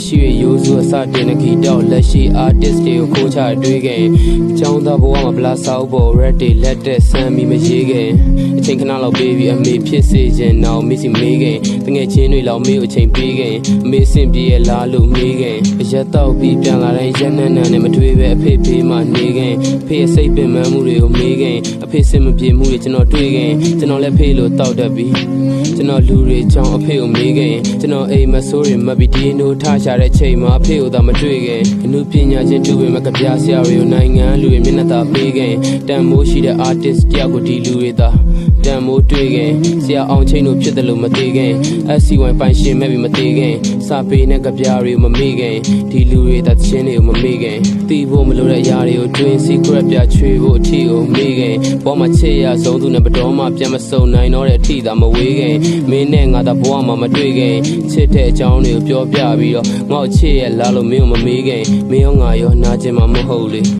ရှိရရိုးစုအစတင်နေကြတော့လက်ရှိ artist တွေကိုခိုးချတွေးခဲ့ကျောင်းသားဘဝမှာဗလာဆောက်ပေါ် red တွေလက်တဲ့ဆမ်းပြီးမရေးခဲ့အချိန်ခဏလောက်ပေးပြီးအမေဖြစ်စေခြင်းနောက်မစ်စီမေးခဲ့တငယ်ချင်းတွေလောက်မေးကိုအချိန်ပေးခဲ့အမေစင်ပြေရဲ့လားလို့မေးခဲ့အရက်တော့ပြီးပြန်လာတိုင်းရက်နန်းနန်းနဲ့မတွေးပဲအဖေဖေးမှနေခဲ့အဖေစိတ်ပင်ပန်းမှုတွေကိုမေးခဲ့အဖေစင်မပြေမှုတွေကျွန်တော်တွေးခဲ့ကျွန်တော်လည်းဖေးလို့တောက်တတ်ပြီးကျွန်တော်လူတွေချောင်းအဖေကိုမေးခဲ့ကျွန်တော်အိမ်မဆိုးတွေမပ်ပြီးဒီနိုးထားချတဲ့ချိန်မှာအဖေကိုသာမတွေ့ခဲ့အမှုပညာချင်းတူပေမဲ့ကြပြဆရာတွေကိုနိုင်ငံလူတွေမျက်နှာသာပေးခဲ့တန်မိုးရှိတဲ့ artist တယောက်ကိုဒီလူတွေသာတန်မိုးတွေ့ခဲ့ဆရာအောင်ချင်းတို့ဖြစ်တယ်လို့မသိခဲ့ SCY ပိုင်ရှင်မဲ့ပြီးမသိခဲ့စာပေနဲ့ကြပြတွေမမေ့ခဲ့ဒီလူတွေသာချင်းတွေကိုမမေ့ခဲ့တီးဖို့မလိုတဲ့အရာတွေကိုတွင် secret ပြချွေဖို့အထီကိုမေ့ခဲ့ဘောမှာချစ်ရဆုံးသူနဲ့ဘတော်မှပြန်မစုံနိုင်တော့တဲ့အထီသာမဝေးခဲ့မင်းနဲ့ငါသာဘဝမှာမတွေ့ခဲ့ချစ်တဲ့အကြောင်းတွေကိုပြောပြပြီးတော့ငေါ့ချစ်ရလာလို့မင်းကိုမမေးခဲ့မင်းရောငါရောနာကျင်မှာမဟုတ်လေ